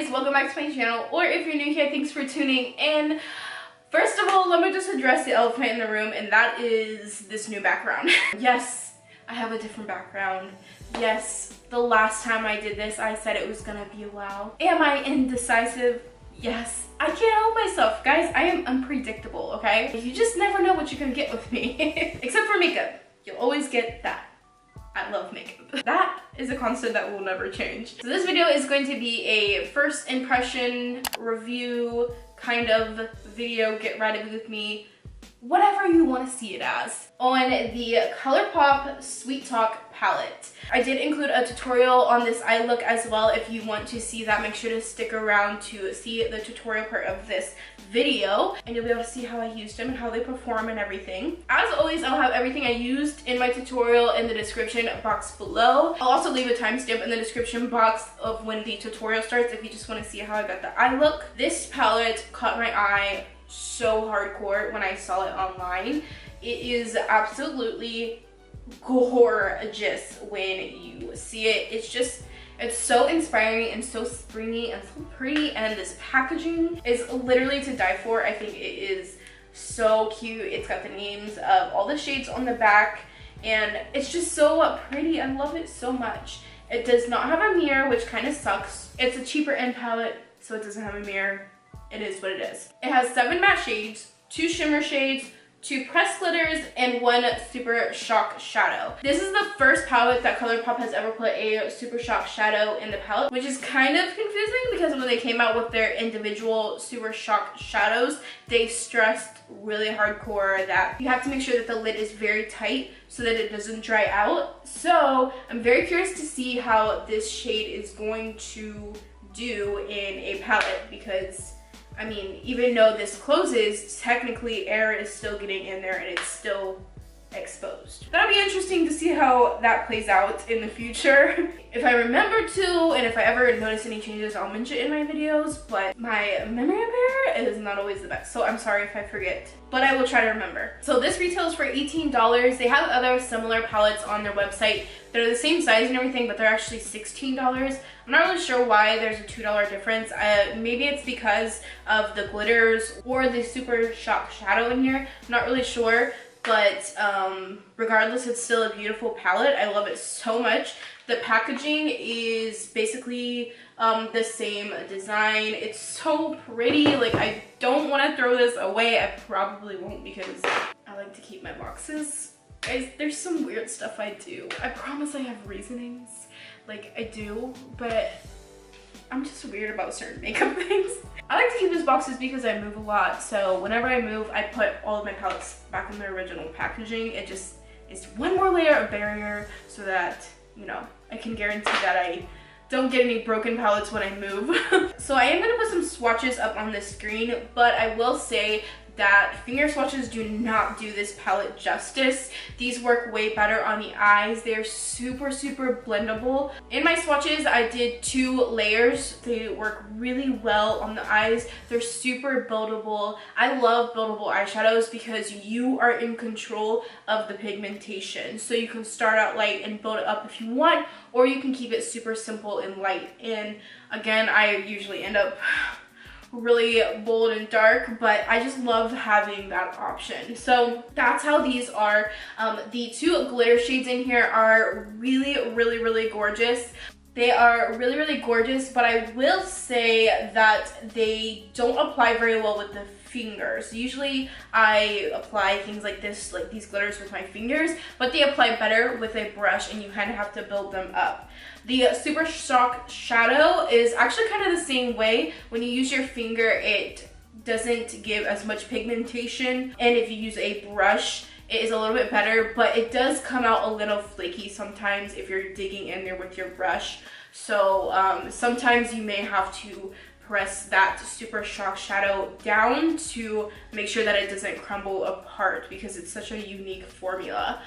guys, welcome back to my channel, or if you're new here, thanks for tuning in. First of all, let me just address the elephant in the room, and that is this new background. Yes, I have a different background. Yes, the last time I did this, I said it was gonna be a while. Am I indecisive? Yes, I can't help myself. Guys, I am unpredictable, okay? You just never know what you're gonna get with me. Except for makeup. You'll always get that. I love makeup. That is a constant that will never change. So this video is going to be a first impression review kind of video, get ready with me, whatever you want to see it as, on the Colourpop Sweet Talk Palette. I did include a tutorial on this eye look as well. If you want to see that, make sure to stick around to see the tutorial part of this video, and you'll be able to see how I used them and how they perform and everything. As always, I'll have everything I used in my tutorial in the description box below. I'll also leave a timestamp in the description box of when the tutorial starts if you just want to see how I got the eye look. This palette caught my eye so hardcore when I saw it online. It is absolutely gorgeous when you see it. It's so inspiring and so springy and so pretty, and this packaging is literally to die for. I think it is so cute. It's got the names of all the shades on the back, and it's just so pretty. I love it so much. It does not have a mirror, which kind of sucks. It's a cheaper end palette, so it doesn't have a mirror. It is what it is. It has 7 matte shades, 2 shimmer shades, 2 pressed glitters, and 1 super shock shadow. This is the first palette that Colourpop has ever put a super shock shadow in the palette, which is kind of confusing because when they came out with their individual super shock shadows, they stressed really hardcore that you have to make sure that the lid is very tight so that it doesn't dry out. So I'm very curious to see how this shade is going to do in a palette, because I mean, even though this closes, technically air is still getting in there and it's still exposed. That'll be interesting to see how that plays out in the future. If I remember to, and if I ever notice any changes, I'll mention it in my videos, but my memory of hair is not always the best, so I'm sorry if I forget, but I will try to remember. So this retails for $18. They have other similar palettes on their website. They're the same size and everything, but they're actually $16. I'm not really sure why there's a $2 difference. Maybe it's because of the glitters or the super shock shadow in here. I'm not really sure, but regardless, it's still a beautiful palette. I love it so much. The packaging is basically the same design. It's so pretty. Like, I don't want to throw this away. I probably won't because I like to keep my boxes. Guys, there's some weird stuff I do. I promise I have reasonings. Like, I do, but I'm just weird about certain makeup things. I like to keep these boxes because I move a lot, so whenever I move, I put all of my palettes back in their original packaging. It just is one more layer of barrier so that, you know, I can guarantee that I don't get any broken palettes when I move. So I am gonna put some swatches up on the screen, but I will say that finger swatches do not do this palette justice. These work way better on the eyes. They're super blendable. In my swatches, I did 2 layers. They work really well on the eyes. They're super buildable. I love buildable eyeshadows because you are in control of the pigmentation. So you can start out light and build it up if you want, or you can keep it super simple and light. And again, I usually end up really bold and dark, but I just love having that option. So that's how these are. The 2 glitter shades in here are really gorgeous. They are really gorgeous, but I will say that they don't apply very well with the fingers. Usually I apply things like this, like these glitters, with my fingers, but they apply better with a brush, and you kind of have to build them up. The super shock shadow is actually kind of the same way. When you use your finger, it doesn't give as much pigmentation, and if you use a brush, it is a little bit better, but it does come out a little flaky sometimes if you're digging in there with your brush. So sometimes you may have to press that super shock shadow down to make sure that it doesn't crumble apart, because it's such a unique formula.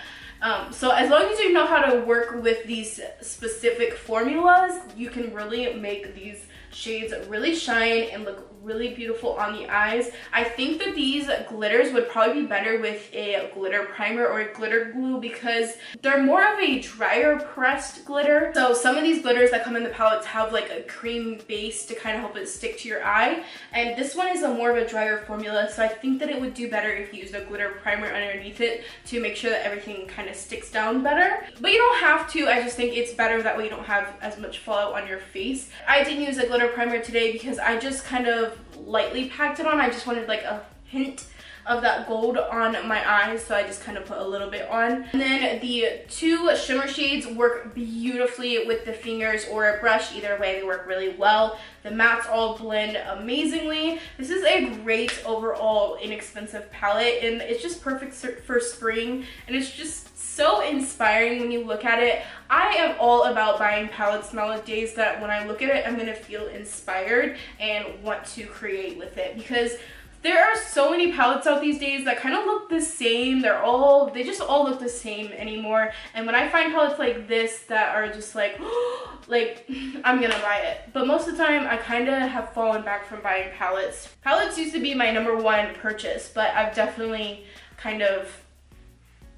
So as long as you know how to work with these specific formulas, you can really make these shades really shine and look really beautiful on the eyes. I think that these glitters would probably be better with a glitter primer or a glitter glue because they're more of a drier pressed glitter. So some of these glitters that come in the palettes have like a cream base to kind of help it stick to your eye, and this one is a more of a drier formula, so I think that it would do better if you used a glitter primer underneath it to make sure that everything kind of sticks down better. But you don't have to, I just think it's better that way you don't have as much fallout on your face. I didn't use a glitter primer today because I just kind of lightly packed it on. I just wanted like a hint of that gold on my eyes, so I just kind of put a little bit on. And then the two shimmer shades work beautifully with the fingers or a brush. Either way, they work really well. The mattes all blend amazingly. This is a great overall inexpensive palette, and it's just perfect for spring, and it's just so inspiring when you look at it. I am all about buying palettes nowadays that when I look at it, I'm gonna feel inspired and want to create with it, because there are so many palettes out these days that kind of look the same. They just all look the same anymore. And when I find palettes like this that are just like, like, I'm gonna buy it. But most of the time, I kind of have fallen back from buying palettes. Palettes used to be my #1 purchase, but I've definitely kind of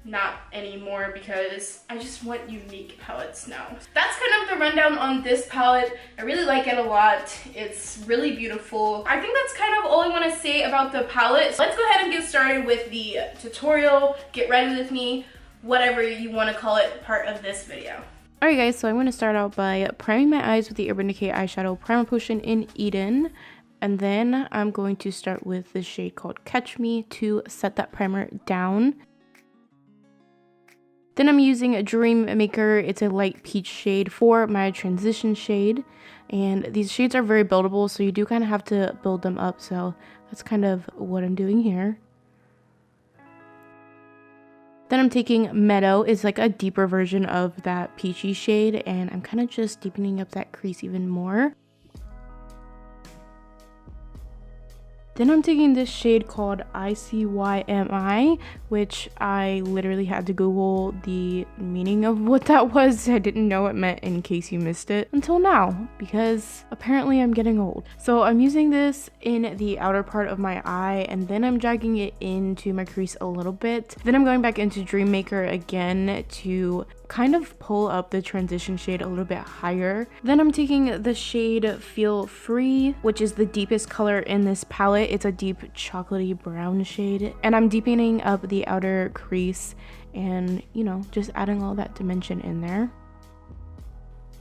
not anymore because I just want unique palettes now. That's kind of the rundown on this palette. I really like it a lot. It's really beautiful. I think that's kind of all I want to say about the palette. So let's go ahead and get started with the tutorial, get ready with me, whatever you want to call it, part of this video. Alright guys, so I'm going to start out by priming my eyes with the Urban Decay eyeshadow primer potion in Eden. And then I'm going to start with the shade called Catch Me to set that primer down. Then I'm using a Dream Maker. It's a light peach shade for my transition shade. And these shades are very buildable, so you do kind of have to build them up. So that's kind of what I'm doing here. Then I'm taking Meadow. It's like a deeper version of that peachy shade. And I'm kind of just deepening up that crease even more. Then I'm taking this shade called ICYMI, which I literally had to Google the meaning of what that was. I didn't know it meant in case you missed it until now, because apparently I'm getting old. So I'm using this in the outer part of my eye, and then I'm dragging it into my crease a little bit. Then I'm going back into Dream Maker again to kind of pull up the transition shade a little bit higher. Then I'm taking the shade Feel Free, which is the deepest color in this palette. It's a deep chocolatey brown shade, and I'm deepening up the outer crease and, you know, just adding all that dimension in there.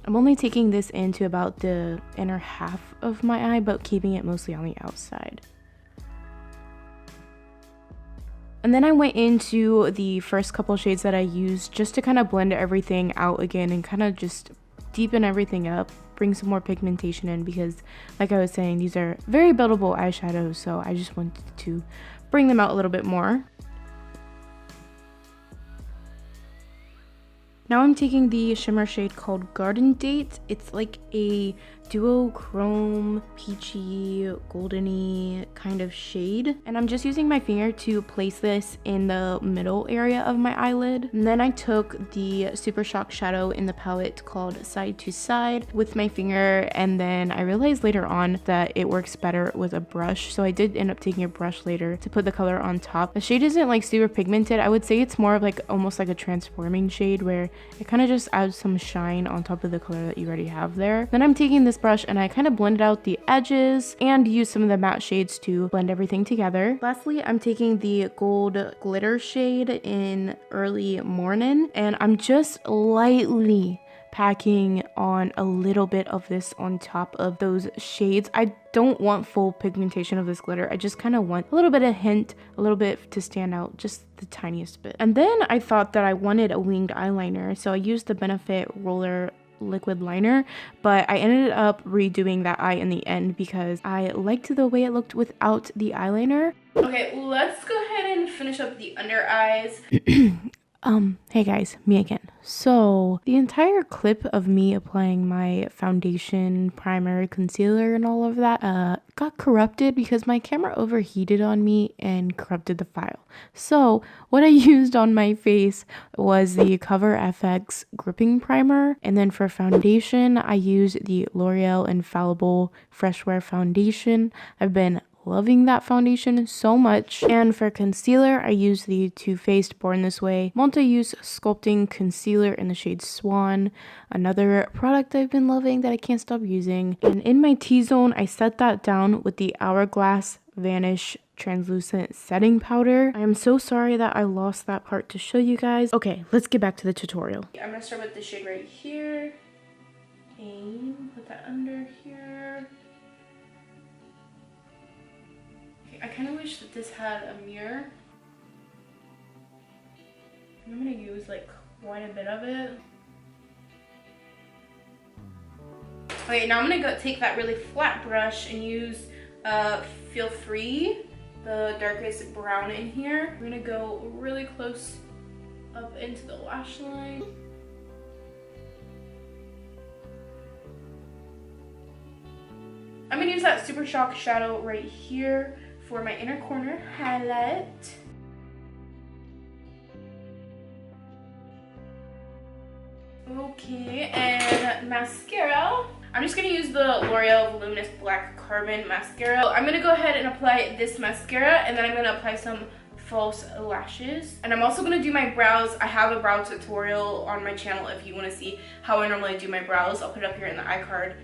I'm only taking this into about the inner half of my eye, but keeping it mostly on the outside. And then I went into the first couple shades that I used just to kind of blend everything out again and kind of just deepen everything up, bring some more pigmentation in, because like I was saying, these are very buildable eyeshadows, so I just wanted to bring them out a little bit more. Now I'm taking the shimmer shade called Garden Date. It's like a duochrome, peachy, goldeny kind of shade. And I'm just using my finger to place this in the middle area of my eyelid. And then I took the Super Shock shadow in the palette called Side to Side with my finger. And then I realized later on that it works better with a brush. So I did end up taking a brush later to put the color on top. The shade isn't like super pigmented. I would say it's more of like almost like a transforming shade where it kind of just adds some shine on top of the color that you already have there. Then I'm taking this brush and I kind of blended out the edges and used some of the matte shades to blend everything together. Lastly, I'm taking the gold glitter shade in Early Morning, and I'm just lightly packing on a little bit of this on top of those shades. I don't want full pigmentation of this glitter. I just kind of want a little bit of hint, a little bit to stand out, just the tiniest bit. And then I thought that I wanted a winged eyeliner, so I used the Benefit Roller liquid liner, but I ended up redoing that eye in the end because I liked the way it looked without the eyeliner. Okay, let's go ahead and finish up the under eyes. Hey guys, me again. So, the entire clip of me applying my foundation, primer, concealer, and all of that, got corrupted because my camera overheated on me and corrupted the file. So, what I used on my face was the Cover FX gripping primer, and then for foundation, I used the L'Oreal Infallible Fresh Wear Foundation. I've been loving that foundation so much. And for concealer, I use the Too Faced Born This Way multi-use sculpting concealer in the shade Swan, another product I've been loving that I can't stop using. And in my T-zone, I set that down with the Hourglass Vanish translucent setting powder. I am so sorry that I lost that part to show you guys. Okay, let's get back to the tutorial. I'm gonna start with the shade right here. And put that under here. I kind of wish that this had a mirror. I'm gonna use like quite a bit of it. Okay, now I'm gonna go take that really flat brush and use Feel Free, the darkest brown in here. I'm gonna go really close up into the lash line. I'm gonna use that Super Shock shadow right here for my inner corner highlight. Okay, and mascara. I'm just gonna use the L'Oreal Voluminous Black Carbon Mascara. I'm gonna go ahead and apply this mascara, and then I'm gonna apply some false lashes. And I'm also gonna do my brows. I have a brow tutorial on my channel if you wanna see how I normally do my brows. I'll put it up here in the iCard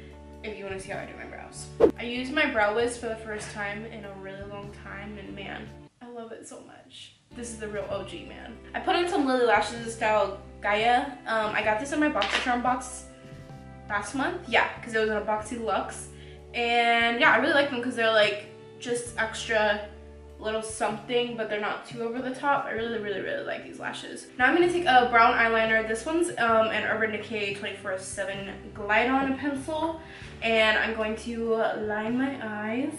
if you wanna see how I do my brows. I used my brow wiz for the first time in a really long time, and man, I love it so much. This is the real OG, man. I put on some Lilly lashes style Gaia. I got this in my BoxyCharm box last month. Yeah, because it was in a Boxy Luxe. And yeah, I really like them because they're like just extra little something, but they're not too over the top. I really like these lashes. Now I'm gonna take a brown eyeliner. This one's an Urban Decay 24/7 Glide On pencil, and I'm going to line my eyes.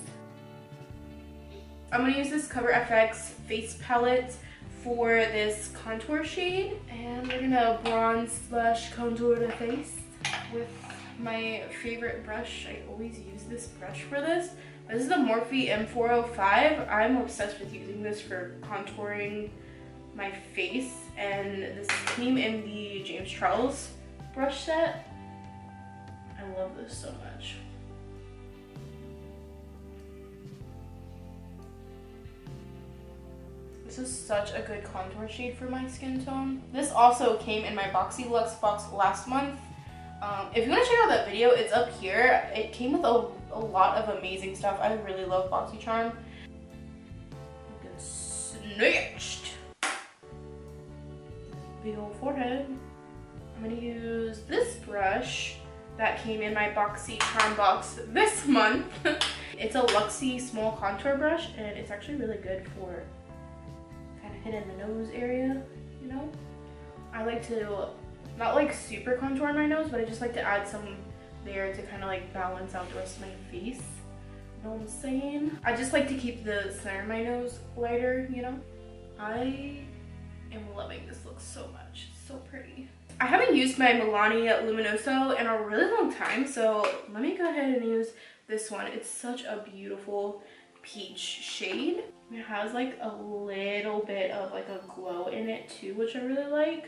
I'm gonna use this Cover FX face palette for this contour shade, and we're gonna bronze / contour the face with my favorite brush. I always use this brush for this. This is the Morphe M405. I'm obsessed with using this for contouring my face, and this came in the James Charles brush set. I love this so much. This is such a good contour shade for my skin tone. This also came in my Boxy Luxe box last month. If you want to check out that video, it's up here. It came with a lot of amazing stuff. I really love BoxyCharm. Get snatched. Big old forehead. I'm gonna use this brush that came in my BoxyCharm box this month. It's a Luxie small contour brush, and it's actually really good for kind of hitting the nose area, you know? I like to not like super contour my nose, but I just like to add some there to kind of like balance out the rest of my face. You know what I'm saying? I just like to keep the center of my nose lighter, you know? I am loving this look so much. It's so pretty. I haven't used my Milani Luminoso in a really long time, so let me go ahead and use this one. It's such a beautiful peach shade. It has like a little bit of like a glow in it too, which I really like.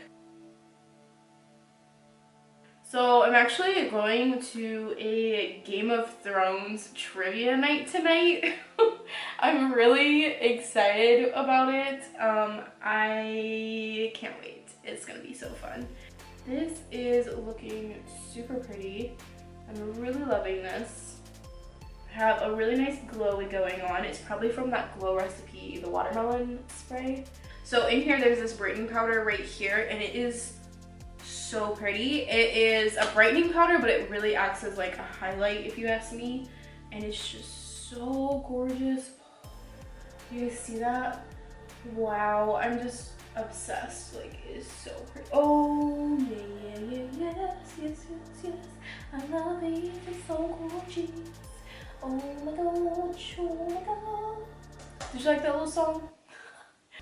So I'm actually going to a Game of Thrones trivia night tonight. I'm really excited about it. I can't wait. It's gonna be so fun. This is looking super pretty. I'm really loving this. I have a really nice glowy going on. It's probably from that Glow recipe, the watermelon spray. So in here there's this brightening powder right here, and it is so pretty. It is a brightening powder, but it really acts as like a highlight if you ask me, and it's just so gorgeous. You guys see that? Wow, I'm just obsessed. Like, it is so pretty. Oh yes, I love it. It's so gorgeous. Oh my god, oh my god. Did you like that little song?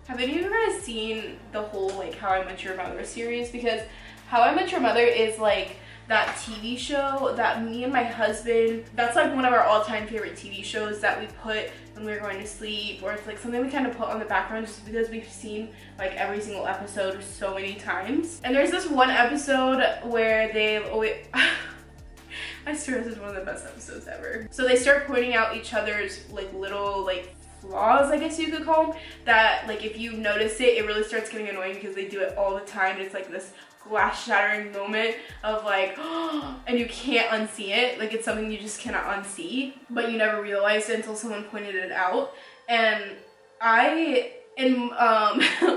Have any of you guys seen the whole like How I Met Your Mother series? Because How I Met Your Mother is like that TV show that me and my husband, that's like one of our all-time favorite TV shows that we put when we were going to sleep, or it's like something we kind of put on the background just because we've seen like every single episode so many times. And there's this one episode where they've always I swear this is one of the best episodes ever. So they start pointing out each other's like little like flaws, I guess you could call them, that like if you notice it, it really starts getting annoying because they do it all the time. It's like this glass shattering moment of like, and you can't unsee it. Like it's something you just cannot unsee, but you never realized it until someone pointed it out. And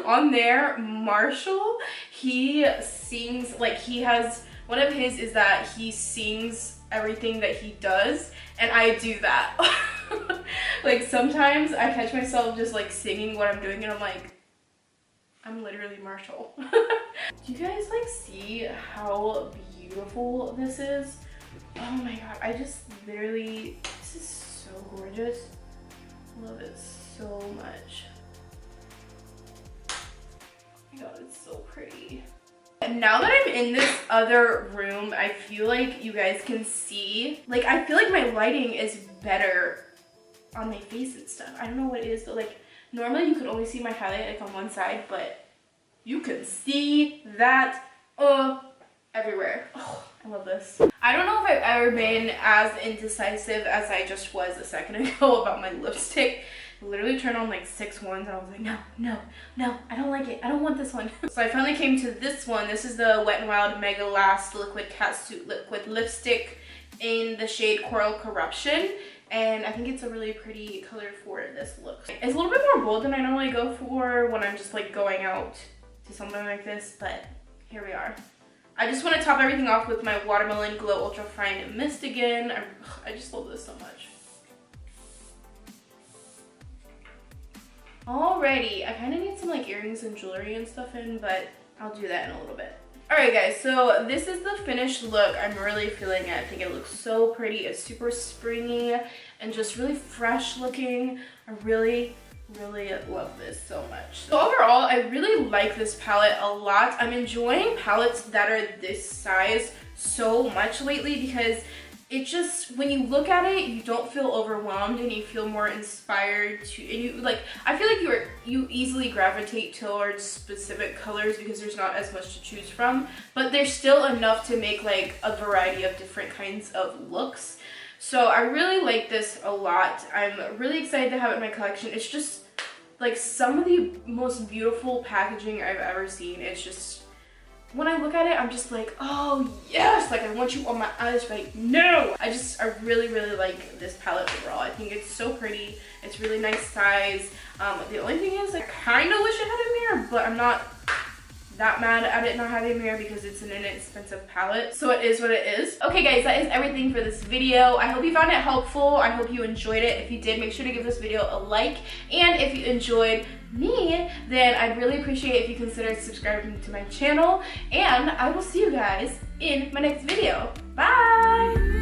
on there, Marshall, he sings, like he has, one of his is that he sings everything that he does, and I do that. Like sometimes I catch myself just like singing what I'm doing and I'm like, I'm literally Marshall. Do you guys like see how beautiful this is? Oh my god, I just literally, this is so gorgeous. I love it so much. Oh my god, it's so pretty. And now that I'm in this other room, I feel like you guys can see, like I feel like my lighting is better on my face and stuff. I don't know what it is, but like normally you could only see my highlight like on one side, but you can see that everywhere. Oh, I love this. I don't know if I've ever been as indecisive as I just was a second ago about my lipstick. I literally turned on like 6 ones and I was like, no, no, no, I don't like it. I don't want this one. So I finally came to this one. This is the Wet n Wild Mega Last Liquid Catsuit Liquid Lipstick in the shade Coral Corruption. And I think it's a really pretty color for this look. It's a little bit more bold than I normally go for when I'm just like going out to something like this, but here we are. I just want to top everything off with my Watermelon Glow Ultra Fine Mist again. I just love this so much. Alrighty, I kind of need some like earrings and jewelry and stuff in, but I'll do that in a little bit. Alright guys, so this is the finished look. I'm really feeling it. I think it looks so pretty. It's super springy and just really fresh looking. I really love this so much. So overall, I really like this palette a lot. I'm enjoying palettes that are this size so much lately because it just, when you look at it, you don't feel overwhelmed and you feel more inspired to, and you like, I feel like you easily gravitate towards specific colors because there's not as much to choose from, but there's still enough to make like a variety of different kinds of looks. So I really like this a lot. I'm really excited to have it in my collection. It's just like some of the most beautiful packaging I've ever seen. It's just, when I look at it, I'm just like, oh yes, like I want you on my eyes right now. I really like this palette overall. I think it's so pretty. It's really nice size. The only thing is I kind of wish it had a mirror, but I'm not that mad at it not having a mirror because it's an inexpensive palette. So it is what it is. Okay guys, that is everything for this video. I hope you found it helpful. I hope you enjoyed it. If you did, make sure to give this video a like. And if you enjoyed me, then I'd really appreciate if you consider subscribing to my channel. And I will see you guys in my next video. Bye!